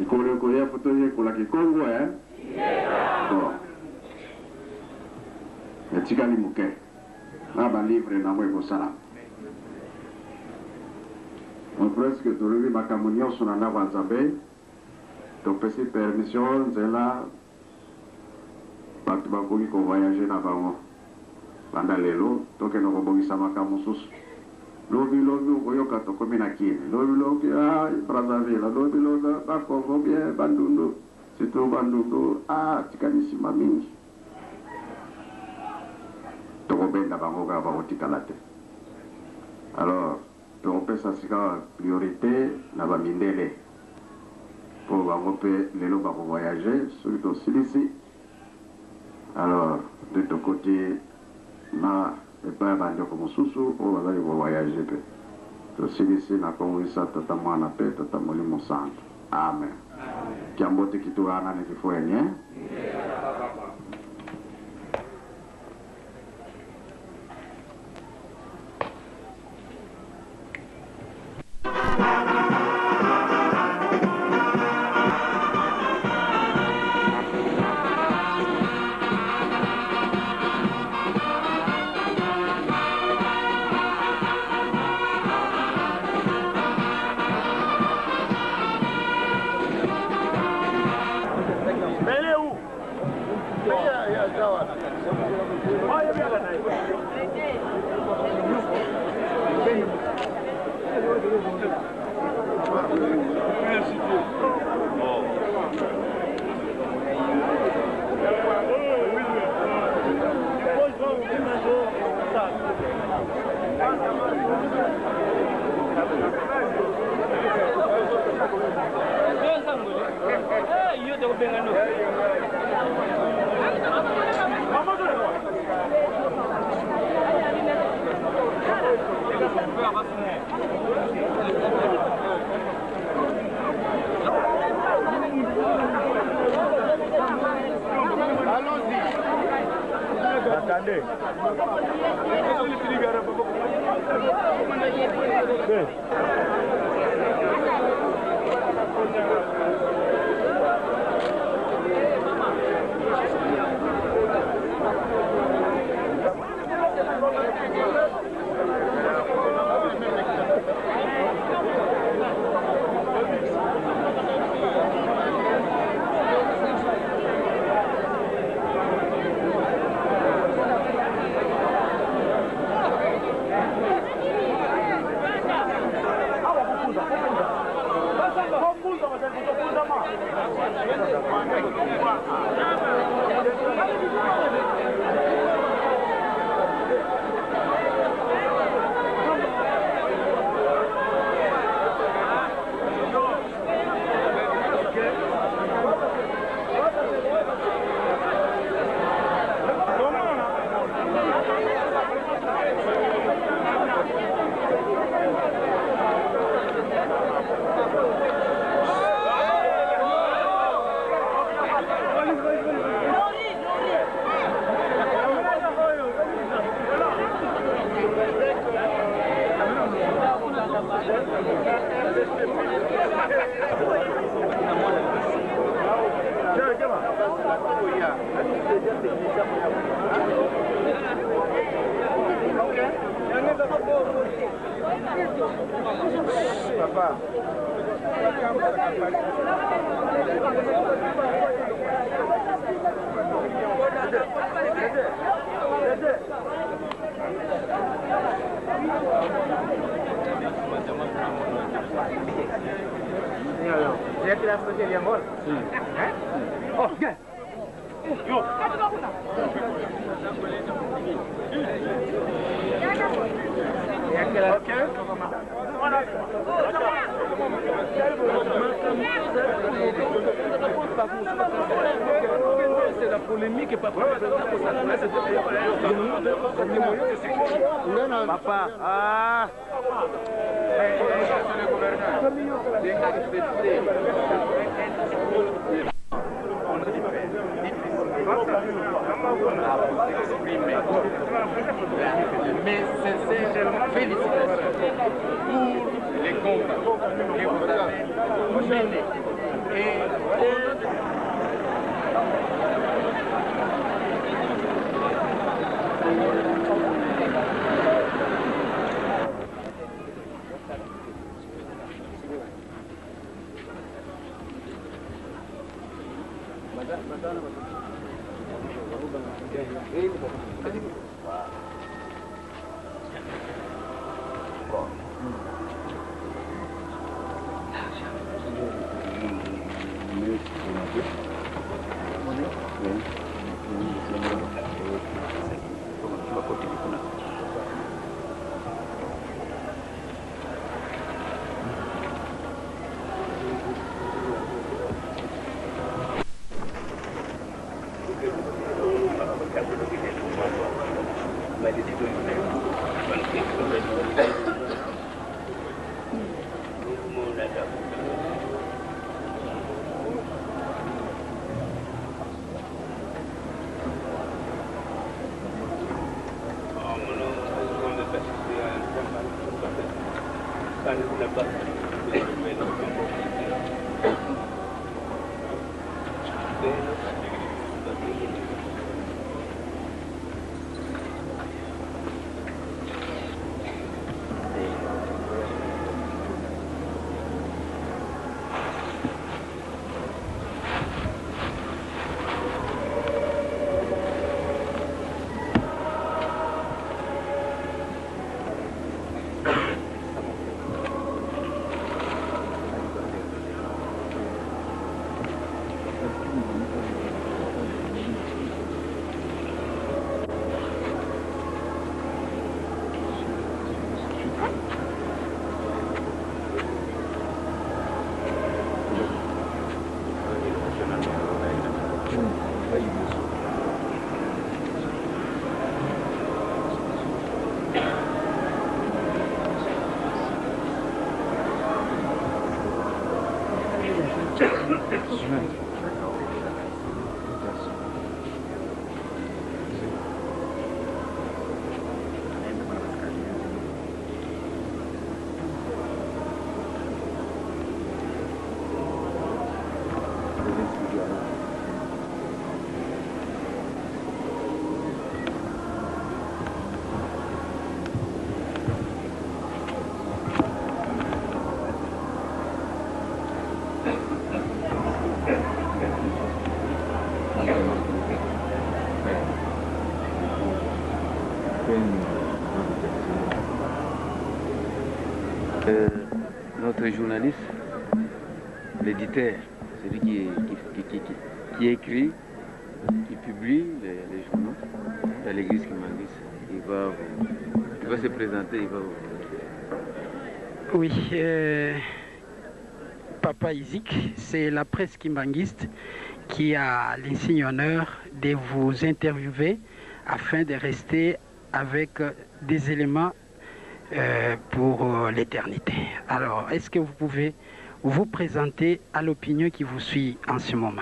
Il y a photo pour la Congo, hein? Bon. Et tu as dit, ok. Là, je livre dans mon salam. On presque tout le monde a communion sur la nave Zambé. Donc, c'est permission, c'est là. Pas de bagouille qu'on voyager là-bas. Pendant les lots, donc nous avons eu ça à Kamosus. Lobi, Oyoka, Tokominaki. Lobi, ah, Brazzaville, Lobi, Bako, bien, Bandundu. C'est tout Bandundu, ah, Tikanissima Mingi. Tokobenda Bangoga, Barotikalate. Alors, Tokopé, ça sera priorité, Nabamindele. Pour Bangope, les lots vont voyager, surtout aussi ici. Alors, de ton côté, na pas bande comme Soussou, on va aller voyager. Donc, si ici, na comme ça, totalement na paix, totalement le sang. Amen. Qui a monté qui tourne à ne faut rien. Papa. Dia tidak seperti dia gol. Oh, gel. Yo. C'est la polémique et pas papa. Ah. Mes sincères félicitations pour les que vous avez mené. Notre journaliste, l'éditeur, celui qui écrit, qui publie les journaux, à l'église Kimbanguiste, il va se présenter, il va vous... Oui, Papa Isik, c'est la presse kimbanguiste qui a l'insigne honneur de vous interviewer afin de rester avec des éléments pour l'éternité. Alors, est-ce que vous pouvez vous présenter à l'opinion qui vous suit en ce moment?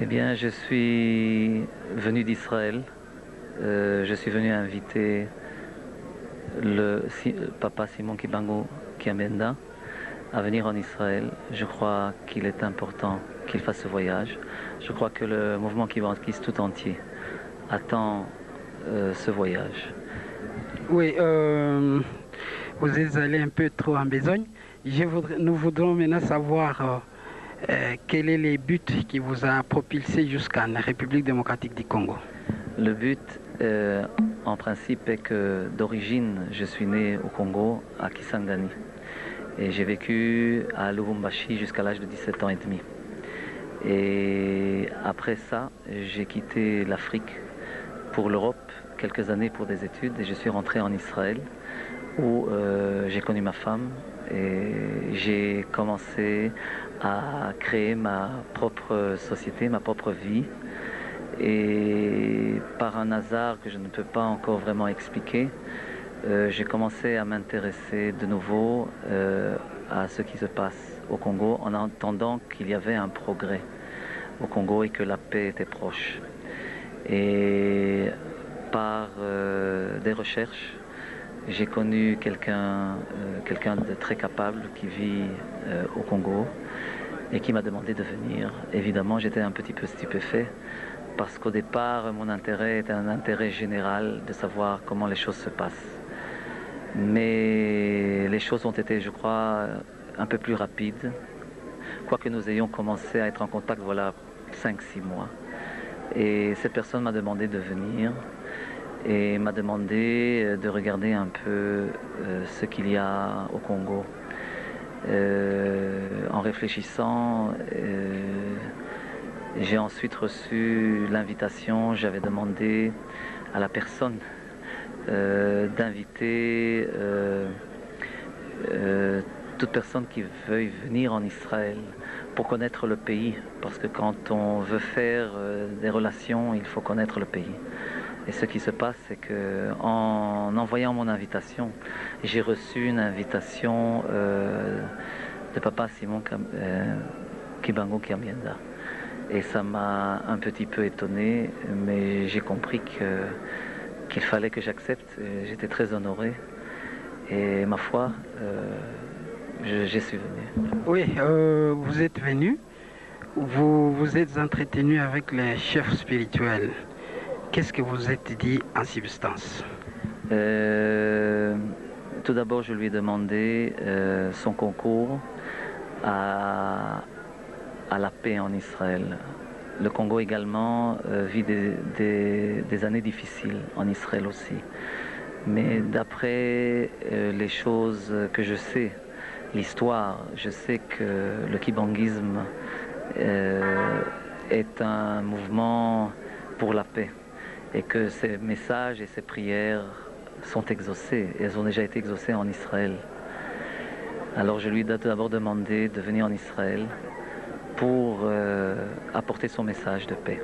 Eh bien, je suis venu d'Israël. Je suis venu inviter le Papa Simon Kibangu Kiambenda à venir en Israël. Je crois qu'il est important qu'il fasse ce voyage. Je crois que le mouvement kibanguiste tout entier attend ce voyage. Oui, vous êtes allé un peu trop en besogne. Nous voudrons maintenant savoir quel est le but qui vous a propulsé jusqu'en République démocratique du Congo. Le but, en principe, est que d'origine, je suis né au Congo, à Kisangani. Et j'ai vécu à Lubumbashi jusqu'à l'âge de 17 ans et demi. Et après ça, j'ai quitté l'Afrique pour l'Europe, quelques années pour des études, et je suis rentré en Israël où j'ai connu ma femme et j'ai commencé à créer ma propre société, ma propre vie. Et par un hasard que je ne peux pas encore vraiment expliquer, j'ai commencé à m'intéresser de nouveau à ce qui se passe au Congo en entendant qu'il y avait un progrès au Congo et que la paix était proche. Et par des recherches, j'ai connu quelqu'un de très capable qui vit au Congo et qui m'a demandé de venir. Évidemment, j'étais un petit peu stupéfait parce qu'au départ, mon intérêt était un intérêt général de savoir comment les choses se passent. Mais les choses ont été, je crois, un peu plus rapides, quoique nous ayons commencé à être en contact, voilà, 5-6 mois. Et cette personne m'a demandé de venir et m'a demandé de regarder un peu ce qu'il y a au Congo. En réfléchissant, j'ai ensuite reçu l'invitation, j'avais demandé à la personne d'inviter toute personne qui veuille venir en Israël pour connaître le pays, parce que quand on veut faire des relations, il faut connaître le pays. Et ce qui se passe, c'est que en envoyant mon invitation, j'ai reçu une invitation de Papa Simon Kibango Kiambienda. Et ça m'a un petit peu étonné, mais j'ai compris qu'il fallait que j'accepte. J'étais très honoré. Et ma foi, j'y suis venu. Oui, vous êtes venu, vous vous êtes entretenu avec les chefs spirituels. Qu'est-ce que vous êtes dit en substance? Tout d'abord, je lui ai demandé son concours à la paix en Israël. Le Congo également vit des années difficiles, en Israël aussi. Mais d'après les choses que je sais, l'histoire, je sais que le kibanguisme est un mouvement pour la paix et que ces messages et ces prières sont exaucées. Elles ont déjà été exaucées en Israël. Alors je lui ai d'abord demandé de venir en Israël pour apporter son message de paix.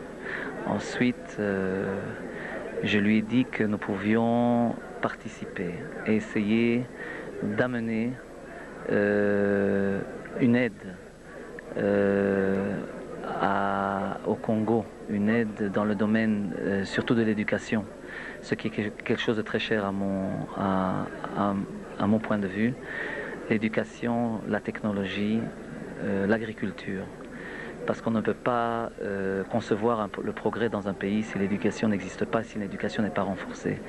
Ensuite, je lui ai dit que nous pouvions participer et essayer d'amener une aide au Congo, une aide dans le domaine surtout de l'éducation, ce qui est quelque chose de très cher à mon point de vue. L'éducation, la technologie, l'agriculture. Parce qu'on ne peut pas concevoir le progrès dans un pays si l'éducation n'existe pas, si l'éducation n'est pas renforcée.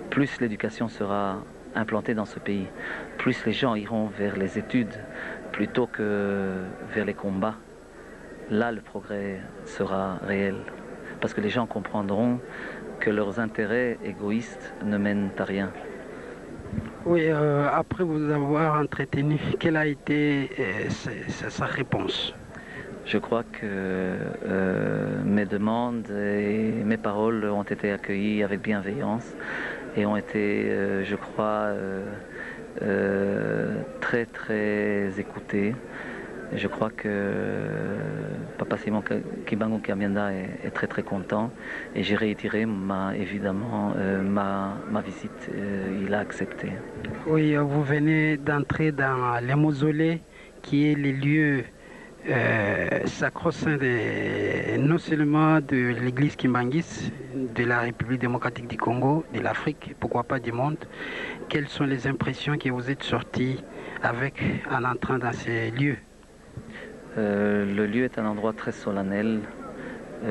Plus l'éducation sera implantée dans ce pays, plus les gens iront vers les études plutôt que vers les combats. Là, le progrès sera réel. Parce que les gens comprendront que leurs intérêts égoïstes ne mènent à rien. Oui, après vous avoir entretenu, quelle a été sa réponse? Je crois que mes demandes et mes paroles ont été accueillies avec bienveillance et ont été, je crois, très très écoutées. Je crois que Papa Simon Kibango Kiambienda est très très content et j'ai réitéré évidemment ma visite. Il a accepté. Oui, vous venez d'entrer dans les mausolées qui est les lieux sacro-saint non seulement de l'église Kimbanguiste, de la République démocratique du Congo, de l'Afrique, pourquoi pas du monde. Quelles sont les impressions que vous êtes sortis avec en entrant dans ces lieux? Le lieu est un endroit très solennel,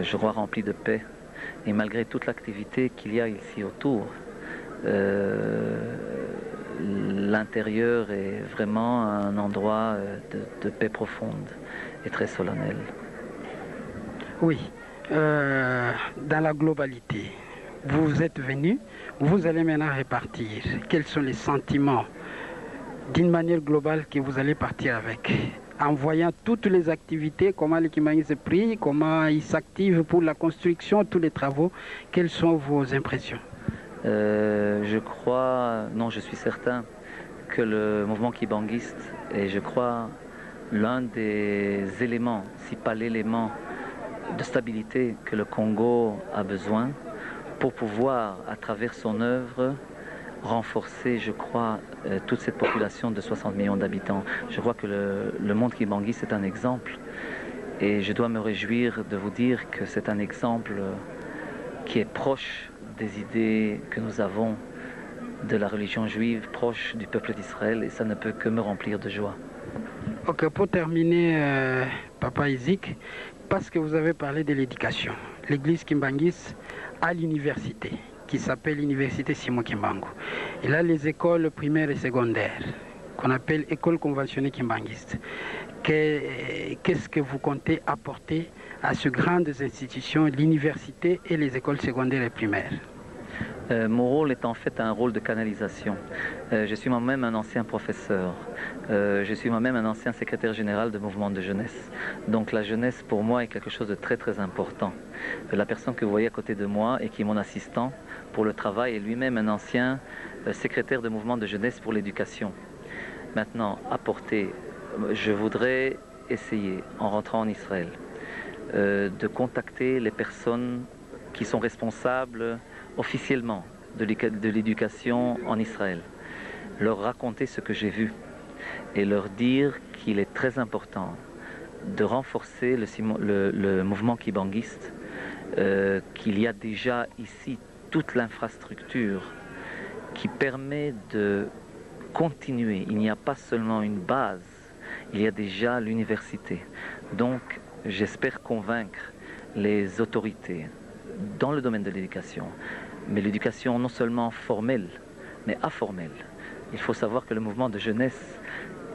je crois rempli de paix. Et malgré toute l'activité qu'il y a ici autour, l'intérieur est vraiment un endroit de paix profonde et très solennel. Oui, dans la globalité, vous êtes venu, vous allez maintenant repartir. Quels sont les sentiments d'une manière globale que vous allez partir avec? En voyant toutes les activités, comment les Kimbanguistes se prient, comment ils s'activent pour la construction, tous les travaux, quelles sont vos impressions? Je crois, non, je suis certain que le mouvement kibanguiste est, je crois, l'un des éléments, si pas l'élément de stabilité que le Congo a besoin pour pouvoir, à travers son œuvre, renforcer, je crois, toute cette population de 60 millions d'habitants. Je crois que le monde kibanguiste est un exemple et je dois me réjouir de vous dire que c'est un exemple qui est proche des idées que nous avons de la religion juive, proche du peuple d'Israël, et ça ne peut que me remplir de joie. Ok, pour terminer, Papa Isaac, parce que vous avez parlé de l'éducation, l'église Kimbangiste a l'université qui s'appelle l'université Simon Kimbangu. Il a les écoles primaires et secondaires qu'on appelle école conventionnelle Kimbangiste. Qu'est-ce que vous comptez apporter à ces grandes institutions, l'université et les écoles secondaires et primaires? Mon rôle est en fait un rôle de canalisation. Je suis moi-même un ancien professeur. Je suis moi-même un ancien secrétaire général de mouvement de jeunesse. Donc la jeunesse pour moi est quelque chose de très très important. La personne que vous voyez à côté de moi et qui est mon assistant pour le travail est lui-même un ancien secrétaire de mouvement de jeunesse pour l'éducation. Maintenant, apporter, je voudrais essayer, en rentrant en Israël, de contacter les personnes qui sont responsables officiellement de l'éducation en Israël, leur raconter ce que j'ai vu et leur dire qu'il est très important de renforcer le mouvement kibanguiste, qu'il y a déjà ici toute l'infrastructure qui permet de continuer. Il n'y a pas seulement une base, il y a déjà l'université. Donc j'espère convaincre les autorités dans le domaine de l'éducation, mais l'éducation non seulement formelle, mais informelle. Il faut savoir que le mouvement de jeunesse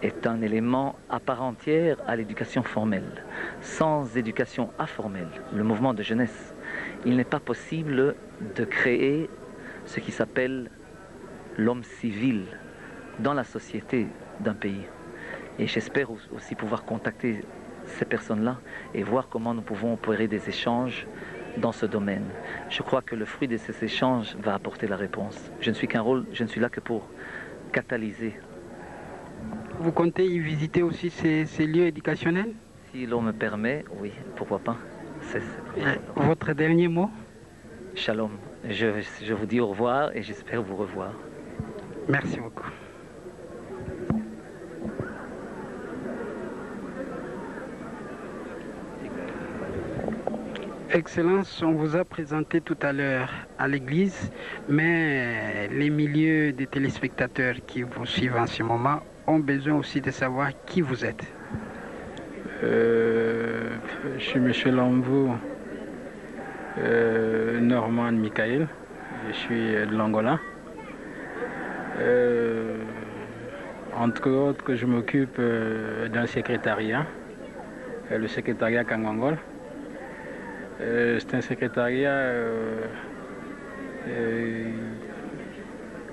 est un élément à part entière à l'éducation formelle. Sans éducation informelle, le mouvement de jeunesse, il n'est pas possible de créer ce qui s'appelle l'homme civil dans la société d'un pays. Et j'espère aussi pouvoir contacter ces personnes-là et voir comment nous pouvons opérer des échanges dans ce domaine. Je crois que le fruit de ces échanges va apporter la réponse. Je ne suis là que pour catalyser. Vous comptez y visiter aussi ces lieux éducationnels? Si l'on me permet, oui, pourquoi pas. Votre dernier mot? Shalom. Je vous dis au revoir et j'espère vous revoir. Merci beaucoup. Excellence, on vous a présenté tout à l'heure à l'église, mais les milieux des téléspectateurs qui vous suivent en ce moment ont besoin aussi de savoir qui vous êtes. Je suis M. Lamvou Norman Michael, je suis de l'Angola. Entre autres, je m'occupe d'un secrétariat, le secrétariat Kangwangol. C'est un secrétariat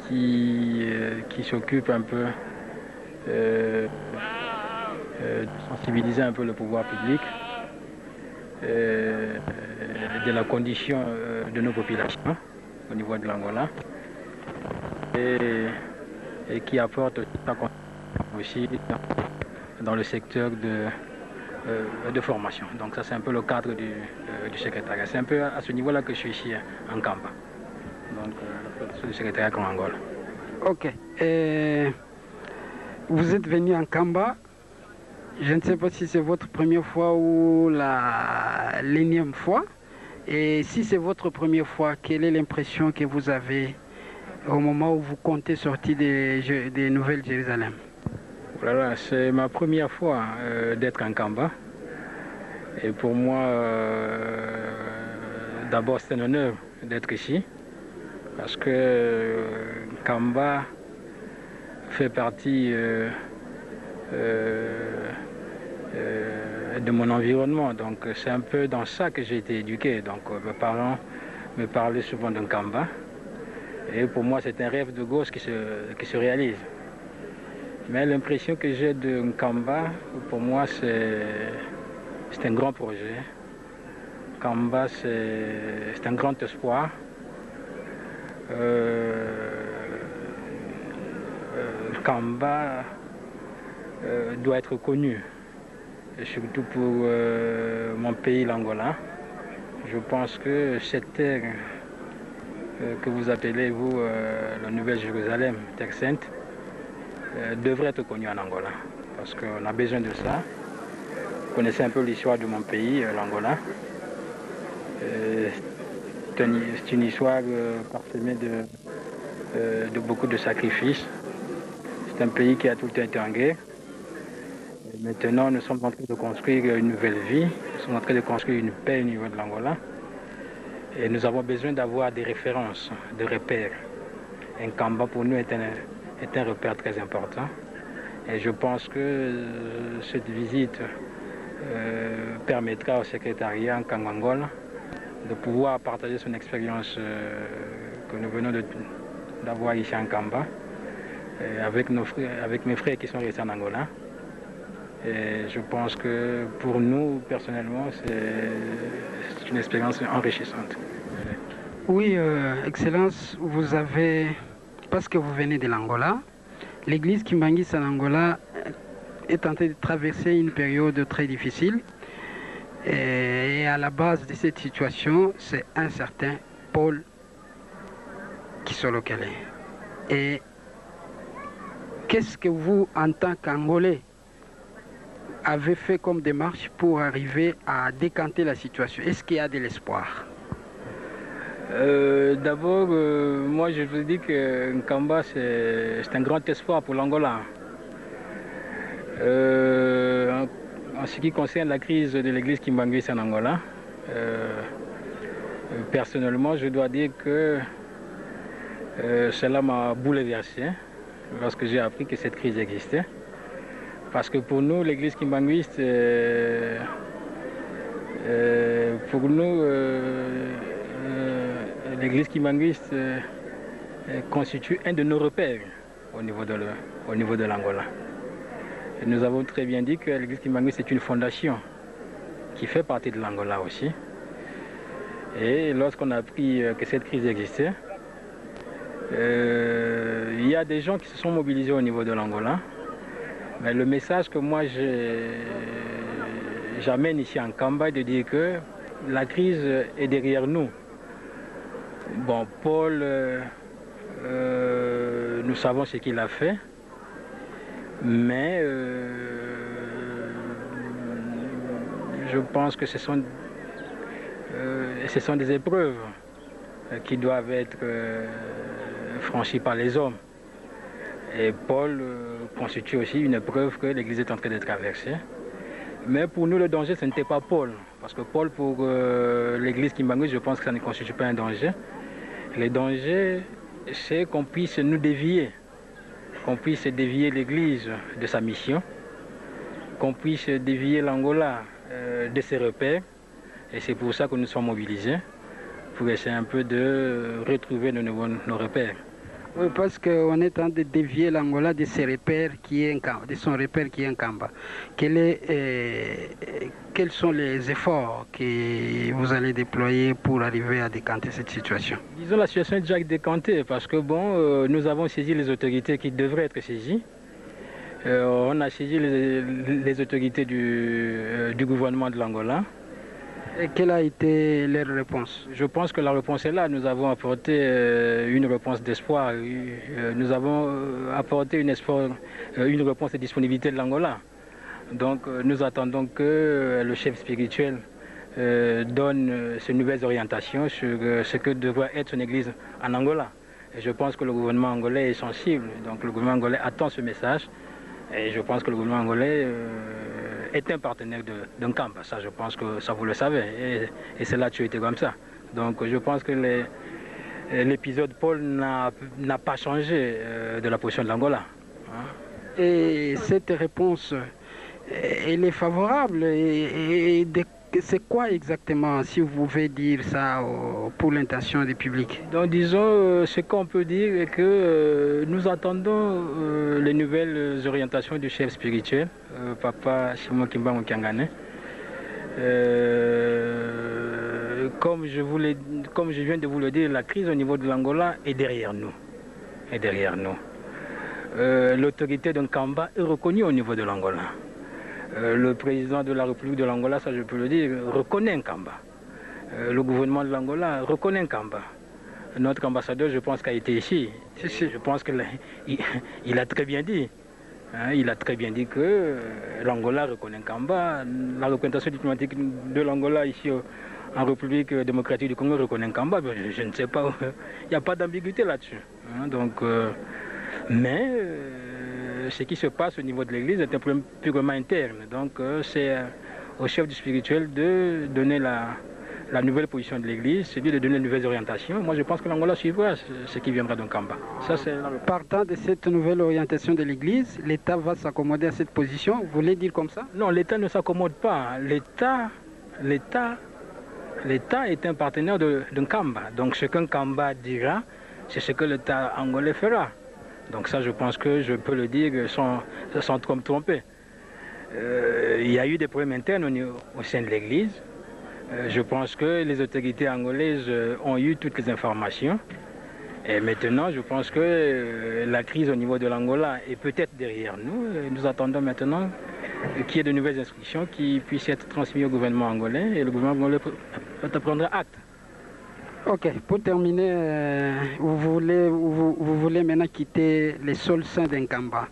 qui s'occupe un peu de sensibiliser un peu le pouvoir public de la condition de nos populations au niveau de l'Angola et qui apporte aussi dans le secteur de formation. Donc ça c'est un peu le cadre du secrétariat. C'est un peu à ce niveau-là que je suis ici en Kamba. Donc le secrétariat Kangwangol. Ok. Vous êtes venu en Kamba. Je ne sais pas si c'est votre première fois ou l'énième fois. Et si c'est votre première fois, quelle est l'impression que vous avez au moment où vous comptez sortir des Nouvelles Jérusalem? Voilà, c'est ma première fois d'être en Kamba. Et pour moi, d'abord c'est un honneur d'être ici. Parce que Kamba fait partie de mon environnement. Donc c'est un peu dans ça que j'ai été éduqué. Donc mes parents me parlaient souvent d'un Kamba. Et pour moi c'est un rêve de gosse qui se réalise. Mais l'impression que j'ai de Kamba, pour moi c'est un grand projet. Kamba c'est un grand espoir. Kamba doit être connu, et surtout pour mon pays, l'Angola. Je pense que cette terre que vous appelez, vous, la Nouvelle-Jérusalem, Terre Sainte, devrait être connue en Angola, parce qu'on a besoin de ça. Vous connaissez un peu l'histoire de mon pays, l'Angola. C'est une histoire parsemée de beaucoup de sacrifices. C'est un pays qui a tout le temps été en guerre. Et maintenant, nous sommes en train de construire une nouvelle vie. Nous sommes en train de construire une paix au niveau de l'Angola. Et nous avons besoin d'avoir des références, des repères. Nkamba pour nous est un repère très important. Et je pense que cette visite permettra au secrétariat en Kangangola de pouvoir partager son expérience que nous venons d'avoir ici en Kamba avec mes frères qui sont restés en Angola. Et je pense que pour nous, personnellement, c'est une expérience enrichissante. Oui, Excellence, vous avez, parce que vous venez de l'Angola, l'église Kimbangis en Angola est en train de traverser une période très difficile. Et à la base de cette situation, c'est un certain Paul Kisolokele. Et qu'est-ce que vous, en tant qu'Angolais, avez fait comme démarche pour arriver à décanter la situation? Est-ce qu'il y a de l'espoir? D'abord, moi je vous dis que Nkamba c'est un grand espoir pour l'Angola. En ce qui concerne la crise de l'église Kimbangis en Angola, personnellement je dois dire que cela m'a bouleversé lorsque j'ai appris que cette crise existait. Parce que pour nous, l'église kimbanguiste, l'église kimbanguiste constitue un de nos repères au niveau de l'Angola. Nous avons très bien dit que l'église kimbanguiste est une fondation qui fait partie de l'Angola aussi. Et lorsqu'on a appris que cette crise existait, il y a des gens qui se sont mobilisés au niveau de l'Angola. Mais le message que moi j'amène ici en Kamba est de dire que la crise est derrière nous. Bon, Paul, nous savons ce qu'il a fait, mais je pense que ce sont des épreuves qui doivent être franchies par les hommes. Et Paul constitue aussi une épreuve que l'Église est en train de traverser. Mais pour nous, le danger, ce n'était pas Paul. Parce que Paul, pour l'Église Kimbangui, je pense que ça ne constitue pas un danger. Le danger, c'est qu'on puisse nous dévier. Qu'on puisse dévier l'Église de sa mission. Qu'on puisse dévier l'Angola de ses repères. Et c'est pour ça que nous sommes mobilisés. Pour essayer un peu de retrouver nos repères. Oui, parce qu'on est en train de dévier l'Angola de ses repères de son repère qui est Nkamba. Quels sont les efforts que vous allez déployer pour arriver à décanter cette situation? Disons, la situation est déjà décantée parce que bon, nous avons saisi les autorités qui devraient être saisies. On a saisi les autorités du gouvernement de l'Angola. Et quelle a été leur réponse? Je pense que la réponse est là. Nous avons apporté une réponse d'espoir. Nous avons apporté une réponse de disponibilité de l'Angola. Donc nous attendons que le chef spirituel donne ses nouvelles orientations sur ce que devrait être son église en Angola. Et je pense que le gouvernement angolais est sensible. Donc le gouvernement angolais attend ce message. Et je pense que le gouvernement angolais est un partenaire de Nkamba. Ça, je pense que ça, vous le savez. Et c'est là que tu étais comme ça. Donc, je pense que l'épisode Paul n'a pas changé de la position de l'Angola. Hein? Et cette réponse, elle est favorable. Et c'est quoi exactement, si vous pouvez dire ça pour l'intention du public? Donc, disons, ce qu'on peut dire est que nous attendons les nouvelles orientations du chef spirituel, Papa Simon Kimbangu Kyangane. Comme je viens de vous le dire, la crise au niveau de l'Angola est derrière nous. L'autorité de Nkamba est reconnue au niveau de l'Angola. Le président de la République de l'Angola, ça je peux le dire, reconnaît Nkamba. Le gouvernement de l'Angola reconnaît Nkamba. Notre ambassadeur, je pense, qu'a été ici. Je pense qu'il a très bien dit. Hein, il a très bien dit que l'Angola reconnaît Nkamba. La représentation diplomatique de l'Angola ici en République démocratique du Congo reconnaît Nkamba, je ne sais pas, il n'y a pas d'ambiguïté là-dessus. Hein, donc, mais ce qui se passe au niveau de l'Église est un problème purement interne. Donc c'est au chef du spirituel de donner la nouvelle position de l'Église, c'est lui de donner de nouvelles orientations. Moi je pense que l'Angola suivra ce qui viendra de Nkamba. Partant de cette nouvelle orientation de l'Église, l'État va s'accommoder à cette position, vous voulez dire comme ça? Non, l'État ne s'accommode pas. L'État est un partenaire de Nkamba. Donc ce que Nkamba dira, c'est ce que l'État angolais fera. Donc ça, je pense que je peux le dire sans trop me tromper. Il y a eu des problèmes internes au sein de l'Église. Je pense que les autorités angolaises ont eu toutes les informations. Et maintenant, je pense que la crise au niveau de l'Angola est peut-être derrière nous. Nous attendons maintenant qu'il y ait de nouvelles instructions qui puissent être transmises au gouvernement angolais et le gouvernement angolais prendra acte. Ok, pour terminer, vous voulez maintenant quitter les sols saints d'Nkamba.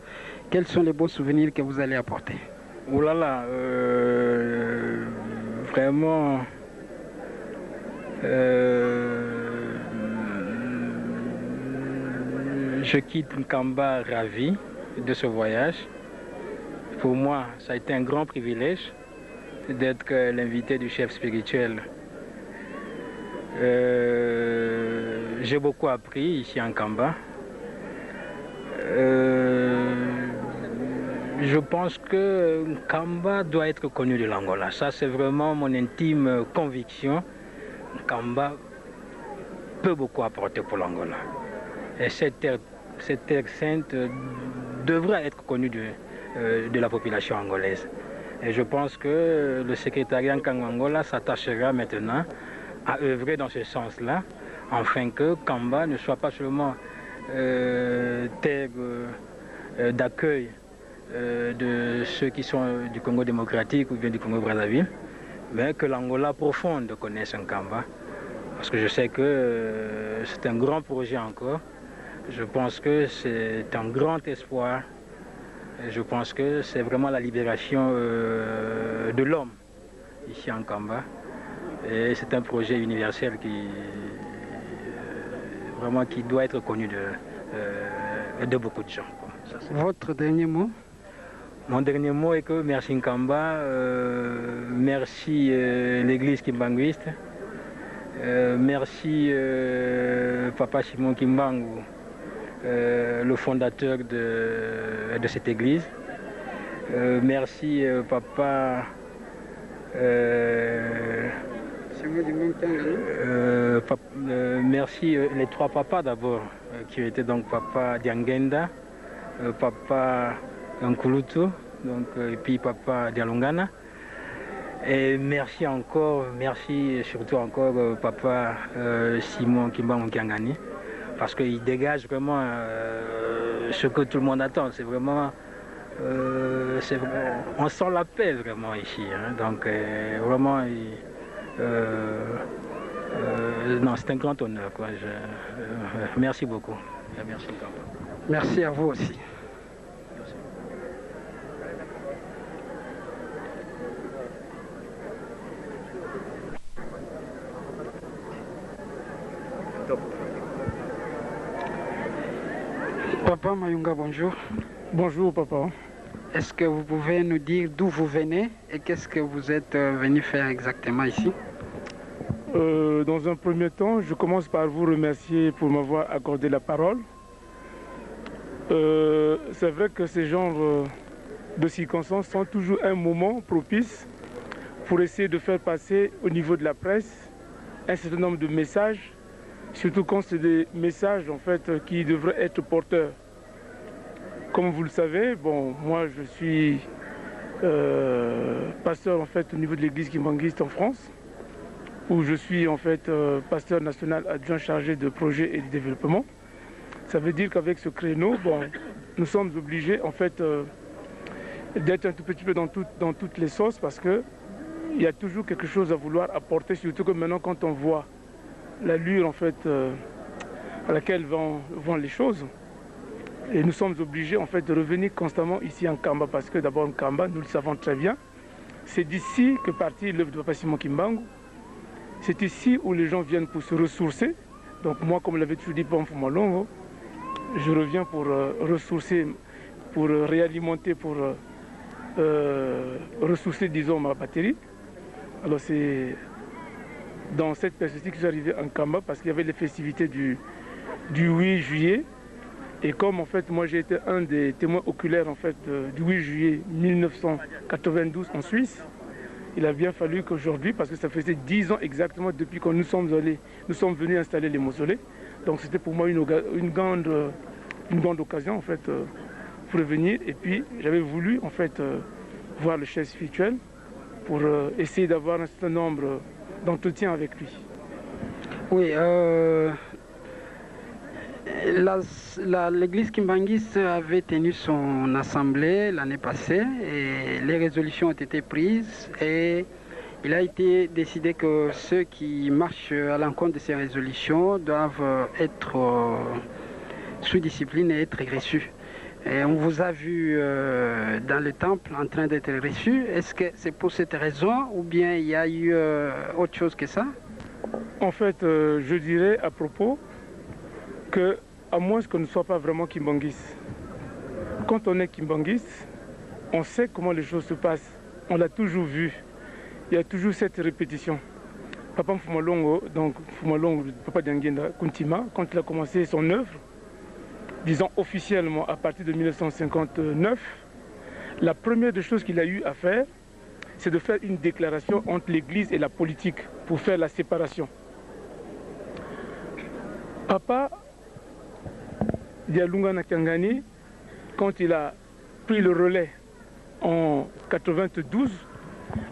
Quels sont les beaux souvenirs que vous allez apporter? Oh là là, vraiment, je quitte Nkamba ravi de ce voyage. Pour moi, ça a été un grand privilège d'être l'invité du chef spirituel. J'ai beaucoup appris ici en Nkamba. Je pense que Nkamba doit être connu de l'Angola. Ça, c'est vraiment mon intime conviction. Nkamba peut beaucoup apporter pour l'Angola. Et cette terre sainte devra être connue de la population angolaise. Et je pense que le secrétariat Nkamba s'attachera maintenant à œuvrer dans ce sens-là, afin que Nkamba ne soit pas seulement terre d'accueil de ceux qui sont du Congo démocratique ou bien du Congo-Brazzaville, mais que l'Angola profonde connaisse Nkamba. Parce que je sais que c'est un grand projet encore. Je pense que c'est un grand espoir. Et je pense que c'est vraiment la libération de l'homme ici en Nkamba. Et c'est un projet universel qui doit être connu de beaucoup de gens. Votre dernier mot? Mon dernier mot est que merci Nkamba, merci l'église kimbanguiste, merci Papa Simon Kimbangu, le fondateur de cette église. Merci Papa... merci les trois papas d'abord, qui étaient donc Papa Diangenda, Papa Nkulutu, donc, et puis Papa Dialungana. Et merci encore, merci surtout encore Papa Simon Kimbangu Kiangani, parce qu'il dégage vraiment ce que tout le monde attend. C'est vraiment... on sent la paix vraiment ici. Hein. Donc vraiment... non, c'est un grand honneur. Quoi. Merci beaucoup. Merci. Merci à vous aussi. Merci. Papa Mayunga, bonjour. Bonjour, papa. Est-ce que vous pouvez nous dire d'où vous venez et qu'est-ce que vous êtes venu faire exactement ici? Dans un premier temps, je commence par vous remercier pour m'avoir accordé la parole. C'est vrai que ces genres de circonstances sont toujours un moment propice pour essayer de faire passer au niveau de la presse un certain nombre de messages, surtout quand c'est des messages en fait qui devraient être porteurs. Comme vous le savez, bon, moi je suis pasteur en fait au niveau de l'église kimbanguiste en France, où je suis en fait pasteur national adjoint chargé de projet et de développement. Ça veut dire qu'avec ce créneau, bon, nous sommes obligés en fait d'être un tout petit peu dans toutes les sauces, parce que il y a toujours quelque chose à vouloir apporter, surtout que maintenant quand on voit l'allure en fait à laquelle vont les choses. Et nous sommes obligés en fait de revenir constamment ici en Nkamba, parce que d'abord Nkamba, nous le savons très bien, c'est d'ici que partit l'œuvre de Papa Simon Kimbangu. C'est ici où les gens viennent pour se ressourcer. Donc moi, comme l'avait toujours dit Pam Fumalongo, je reviens pour ressourcer, pour réalimenter, pour ressourcer, disons, ma batterie. Alors c'est dans cette perspective que je suis arrivé en Kamba parce qu'il y avait les festivités du 8 juillet. Et comme en fait moi j'ai été un des témoins oculaires en fait du 8 juillet 1992 en Suisse, il a bien fallu qu'aujourd'hui, parce que ça faisait 10 ans exactement depuis que nous sommes venus installer les mausolées. Donc c'était pour moi une grande occasion en fait pour venir. Et puis j'avais voulu en fait voir le chef spirituel pour essayer d'avoir un certain nombre d'entretiens avec lui. Oui, l'église kimbangiste avait tenu son assemblée l'année passée et les résolutions ont été prises et il a été décidé que ceux qui marchent à l'encontre de ces résolutions doivent être sous discipline et être reçus. Et on vous a vu dans le temple en train d'être reçu. Est-ce que c'est pour cette raison ou bien il y a eu autre chose que ça? En fait, je dirais à propos que, à moins qu'on ne soit pas vraiment kimbangiste. Quand on est kimbangiste, on sait comment les choses se passent. On l'a toujours vu. Il y a toujours cette répétition. Papa Fumalongo, donc Fumalongo, Papa Dianguenda Kuntima, quand il a commencé son œuvre, disons officiellement à partir de 1959, la première des choses qu'il a eu à faire, c'est de faire une déclaration entre l'Église et la politique pour faire la séparation. Papa Dialunga Nakangani, quand il a pris le relais en 92,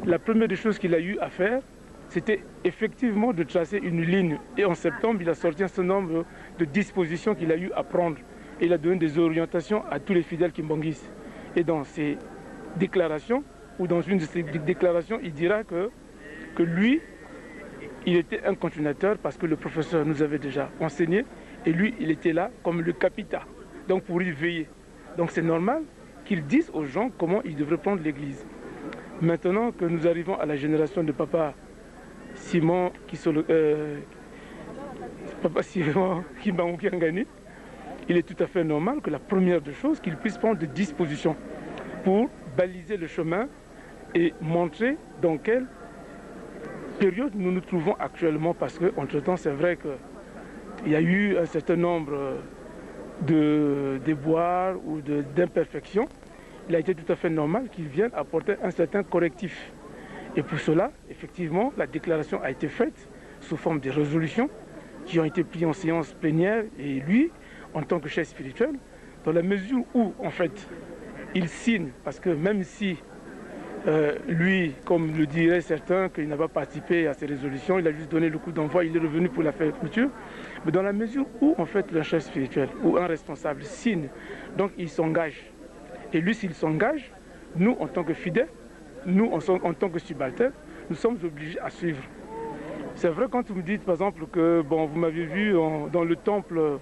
la première des choses qu'il a eu à faire, c'était effectivement de tracer une ligne. Et en septembre, il a sorti un certain nombre de dispositions qu'il a eu à prendre. Et il a donné des orientations à tous les fidèles kimbanguistes. Et dans ces déclarations, ou dans une de ces déclarations, il dira que lui, il était un continuateur parce que le professeur nous avait déjà enseigné. Et lui, il était là comme le capita, donc pour y veiller. Donc c'est normal qu'il dise aux gens comment ils devraient prendre l'église. Maintenant que nous arrivons à la génération de Papa Simon Kimbangu Kiangani, il est tout à fait normal que la première des choses, qu'il puisse prendre des dispositions pour baliser le chemin et montrer dans quelle période nous nous trouvons actuellement, parce qu'entre-temps, c'est vrai qu'il y a eu un certain nombre de déboires ou d'imperfections. Il a été tout à fait normal qu'il vienne apporter un certain correctif. Et pour cela, effectivement, la déclaration a été faite sous forme de résolutions qui ont été prises en séance plénière. Et lui, en tant que chef spirituel, dans la mesure où, en fait, il signe, parce que même si lui, comme le diraient certains, qu'il n'a pas participé à ces résolutions, il a juste donné le coup d'envoi, il est revenu pour la fermeture. Mais dans la mesure où, en fait, un chef spirituel ou un responsable signe, donc il s'engage. Et lui, s'il s'engage, nous, en tant que fidèles, nous, en tant que subalternes, nous sommes obligés à suivre. C'est vrai quand vous me dites, par exemple, que bon, vous m'avez vu dans le temple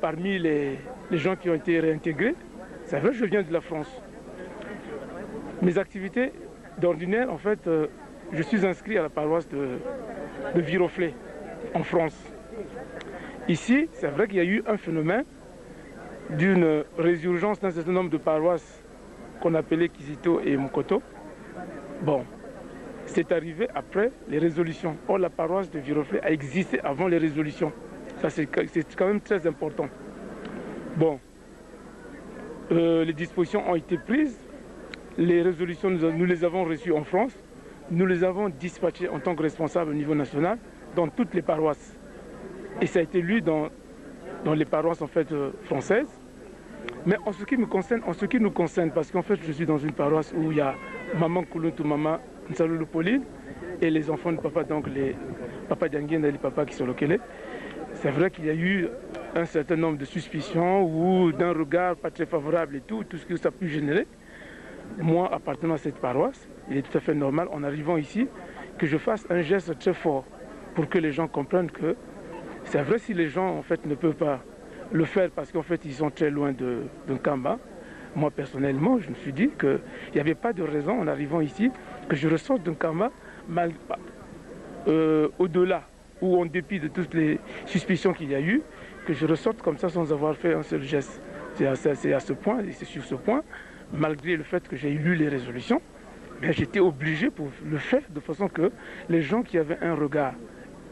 parmi les gens qui ont été réintégrés. C'est vrai que je viens de la France. Mes activités d'ordinaire, en fait, je suis inscrit à la paroisse de Viroflay, en France. Ici, c'est vrai qu'il y a eu un phénomène d'une résurgence d'un certain nombre de paroisses qu'on appelait Kizito et Mukoto. Bon, c'est arrivé après les résolutions. Or, la paroisse de Viroflay a existé avant les résolutions. Ça, c'est quand même très important. Bon, les dispositions ont été prises. Les résolutions, nous les avons reçues en France. Nous les avons dispatchées en tant que responsables au niveau national dans toutes les paroisses. Et ça a été lu dans les paroisses en fait françaises. Mais en ce qui me concerne, parce qu'en fait je suis dans une paroisse où il y a Maman Kouluntu, Maman Nsalulu Pauline et les enfants de papa, donc les Papa Dianguenda et les papas qui sont localisés. C'est vrai qu'il y a eu un certain nombre de suspicions ou d'un regard pas très favorable et tout ce que ça a pu générer. Moi, appartenant à cette paroisse, il est tout à fait normal, en arrivant ici, que je fasse un geste très fort pour que les gens comprennent que c'est vrai si les gens en fait ne peuvent pas le faire parce qu'en fait ils sont très loin d'un Kamba. Moi personnellement, je me suis dit qu'il n'y avait pas de raison en arrivant ici que je ressorte d'un Kamba au-delà ou en dépit de toutes les suspicions qu'il y a eu, que je ressorte comme ça sans avoir fait un seul geste. C'est à ce point, et c'est sur ce point, malgré le fait que j'ai lu les résolutions, j'étais obligé pour le faire de façon que les gens qui avaient un regard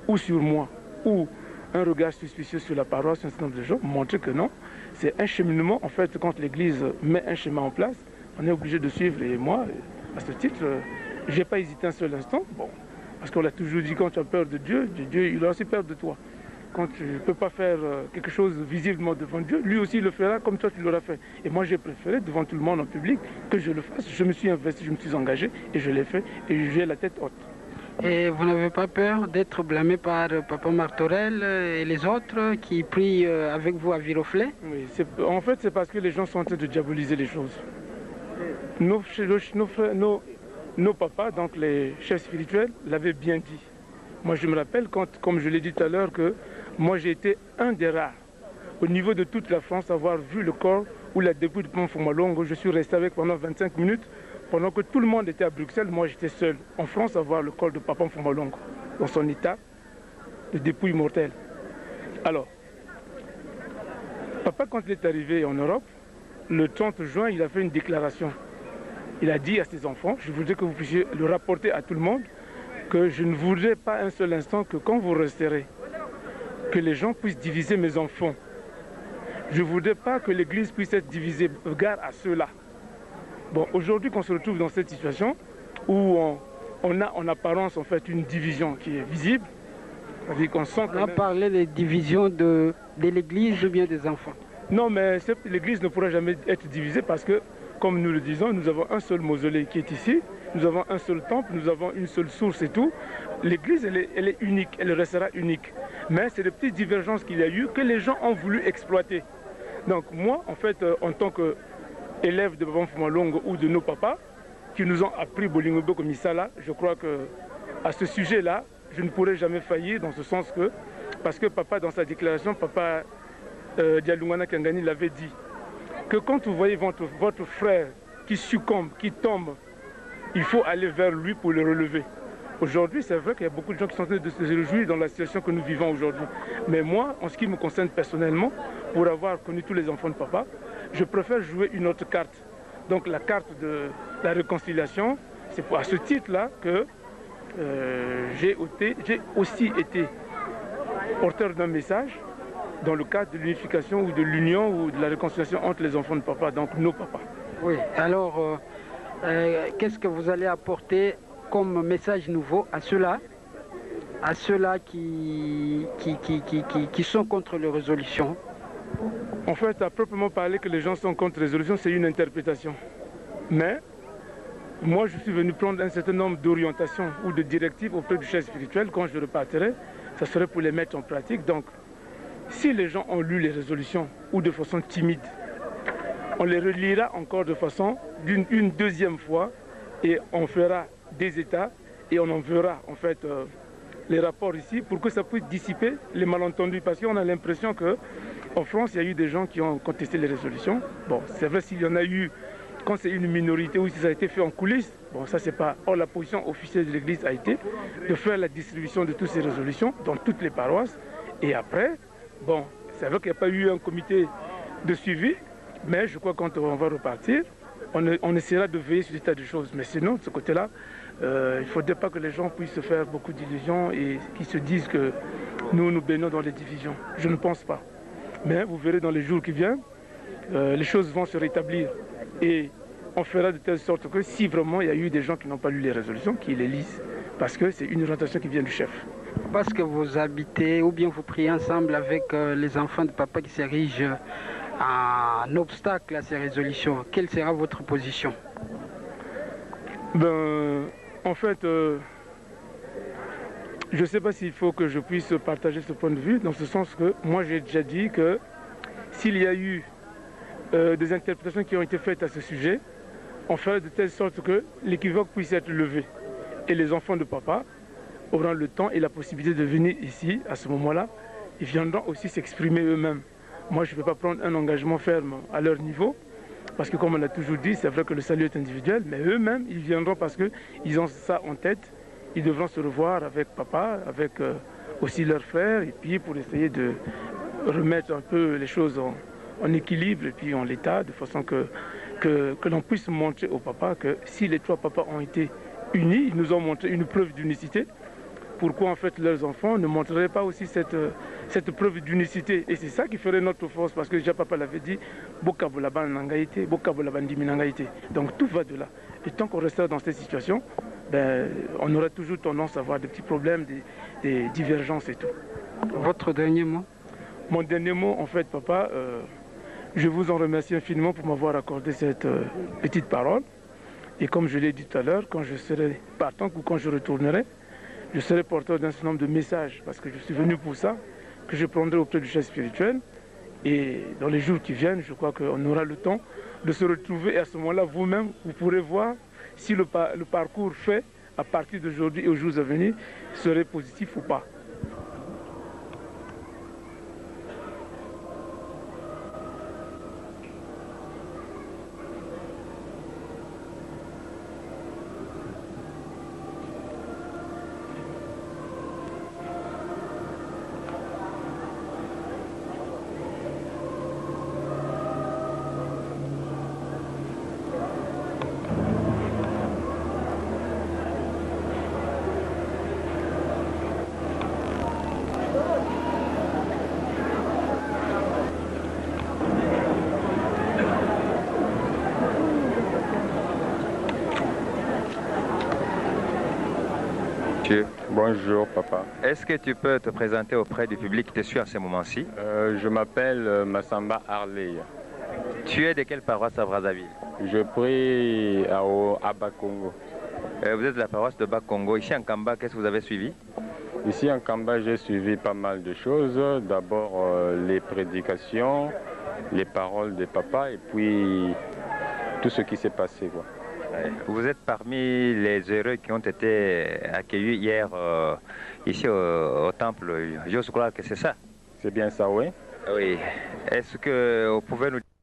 ou sur moi ou un regard suspicieux sur la paroisse, un certain nombre de gens, montraient que non, c'est un cheminement. En fait, quand l'Église met un schéma en place, on est obligé de suivre. Et moi, à ce titre, je n'ai pas hésité un seul instant. Bon, parce qu'on l'a toujours dit, quand tu as peur de Dieu, Dieu il a aussi peur de toi. Quand tu ne peux pas faire quelque chose visiblement devant Dieu, lui aussi le fera comme toi tu l'auras fait. Et moi j'ai préféré devant tout le monde en public que je le fasse. Je me suis investi, je me suis engagé et je l'ai fait et j'ai la tête haute. Et vous n'avez pas peur d'être blâmé par Papa Martorell et les autres qui prient avec vous à Viroflay? Oui, en fait c'est parce que les gens sont en train de diaboliser les choses. Nos papas, donc les chefs spirituels, l'avaient bien dit. Moi je me rappelle, comme je l'ai dit tout à l'heure, que moi j'ai été un des rares au niveau de toute la France à avoir vu le corps ou la dépouille de Papa Fumalongo. Je suis resté avec pendant 25 minutes. Pendant que tout le monde était à Bruxelles, moi j'étais seul en France à voir le corps de Papa Fumalongo dans son état de dépouille mortelle. Alors, Papa, quand il est arrivé en Europe, le 30 juin, il a fait une déclaration. Il a dit à ses enfants, je voudrais que vous puissiez le rapporter à tout le monde, que je ne voudrais pas un seul instant que quand vous resterez, que les gens puissent diviser mes enfants. Je ne voudrais pas que l'Église puisse être divisée. Gare à ceux-là. Bon, aujourd'hui qu'on se retrouve dans cette situation où on a en apparence en fait une division qui est visible, c'est-à-dire qu'on sent on a parlé des divisions de l'Église ou bien des enfants. Non, mais l'Église ne pourra jamais être divisée parce que, comme nous le disons, nous avons un seul mausolée qui est ici, nous avons un seul temple, nous avons une seule source et tout. L'Église, elle est unique, elle restera unique. Mais c'est des petites divergences qu'il y a eu que les gens ont voulu exploiter. Donc moi, en fait, en tant qu'élève de Papa Fumalongo ou de nos papas, qui nous ont appris Bolingobo comme Misala, je crois qu'à ce sujet-là, je ne pourrais jamais faillir dans ce sens que, parce que Papa, dans sa déclaration, Papa Dialungana Kangani l'avait dit, que quand vous voyez votre frère qui succombe, qui tombe, il faut aller vers lui pour le relever. Aujourd'hui, c'est vrai qu'il y a beaucoup de gens qui sont en train de se réjouir dans la situation que nous vivons aujourd'hui. Mais moi, en ce qui me concerne personnellement, pour avoir connu tous les enfants de papa, je préfère jouer une autre carte. Donc la carte de la réconciliation, c'est à ce titre-là que j'ai aussi été porteur d'un message dans le cadre de l'unification ou de l'union ou de la réconciliation entre les enfants de papa, donc nos papas. Oui, alors qu'est-ce que vous allez apporter comme message nouveau à ceux-là qui sont contre les résolutions? En fait, à proprement parler que les gens sont contre les résolutions, c'est une interprétation. Mais moi, je suis venu prendre un certain nombre d'orientations ou de directives auprès du chef spirituel. Quand je repartirai, ça serait pour les mettre en pratique. Donc, si les gens ont lu les résolutions ou de façon timide, on les relira encore de façon une deuxième fois et on fera des états et on enverra en fait les rapports ici pour que ça puisse dissiper les malentendus, parce qu'on a l'impression qu'en France il y a eu des gens qui ont contesté les résolutions. Bon, c'est vrai, s'il y en a eu quand c'est une minorité ou si ça a été fait en coulisses, bon, ça c'est pas. Or, la position officielle de l'Église a été de faire la distribution de toutes ces résolutions dans toutes les paroisses. Et après, bon, c'est vrai qu'il n'y a pas eu un comité de suivi, mais je crois que quand on va repartir, on essaiera de veiller sur l'état des choses. Mais sinon, de ce côté-là, il ne faudrait pas que les gens puissent se faire beaucoup d'illusions et qu'ils se disent que nous baignons dans les divisions. Je ne pense pas. Mais vous verrez dans les jours qui viennent, les choses vont se rétablir. Et on fera de telle sorte que si vraiment il y a eu des gens qui n'ont pas lu les résolutions, qu'ils les lisent. Parce que c'est une orientation qui vient du chef. Parce que vous habitez ou bien vous priez ensemble avec les enfants de papa qui s'érigent en obstacle à ces résolutions, quelle sera votre position? En fait, je ne sais pas s'il faut que je puisse partager ce point de vue, dans ce sens que moi j'ai déjà dit que s'il y a eu des interprétations qui ont été faites à ce sujet, on fera de telle sorte que l'équivoque puisse être levé. Et les enfants de papa auront le temps et la possibilité de venir ici, à ce moment-là, ils viendront aussi s'exprimer eux-mêmes. Moi, je ne vais pas prendre un engagement ferme à leur niveau, parce que comme on a toujours dit, c'est vrai que le salut est individuel, mais eux-mêmes, ils viendront parce qu'ils ont ça en tête ils devront se revoir avec papa, avec aussi leurs frères, et puis pour essayer de remettre un peu les choses en équilibre et puis en l'état, de façon que l'on puisse montrer au papa que si les trois papas ont été unis, ils nous ont montré une preuve d'unicité. Pourquoi en fait leurs enfants ne montreraient pas aussi cette preuve d'unicité? Et c'est ça qui ferait notre force, parce que déjà papa l'avait dit, donc tout va de là. Et tant qu'on restera dans cette situation, ben, on aura toujours tendance à avoir des petits problèmes, des divergences et tout. Votre dernier mot? Mon dernier mot, en fait, papa, je vous en remercie infiniment pour m'avoir accordé cette petite parole. Et comme je l'ai dit tout à l'heure, quand je serai partant ou quand je retournerai, je serai porteur d'un certain nombre de messages, parce que je suis venu pour ça, que je prendrai auprès du chef spirituel. Et dans les jours qui viennent, je crois qu'on aura le temps de se retrouver. Et à ce moment-là, vous-même, vous pourrez voir si le parcours fait à partir d'aujourd'hui et aux jours à venir serait positif ou pas. Bonjour papa. Est-ce que tu peux te présenter auprès du public qui te suit à ce moment-ci? Je m'appelle Massamba Harley. Tu es de quelle paroisse à Brazzaville? Je prie à Bakongo. Vous êtes de la paroisse de Bakongo. Ici en Kamba, qu'est-ce que vous avez suivi? Ici en Kamba, j'ai suivi pas mal de choses. D'abord les prédications, les paroles de papa et puis tout ce qui s'est passé, quoi. Vous êtes parmi les heureux qui ont été accueillis hier ici au temple. Je crois que c'est ça. C'est bien ça, oui. Oui. Est-ce que vous pouvez nous dire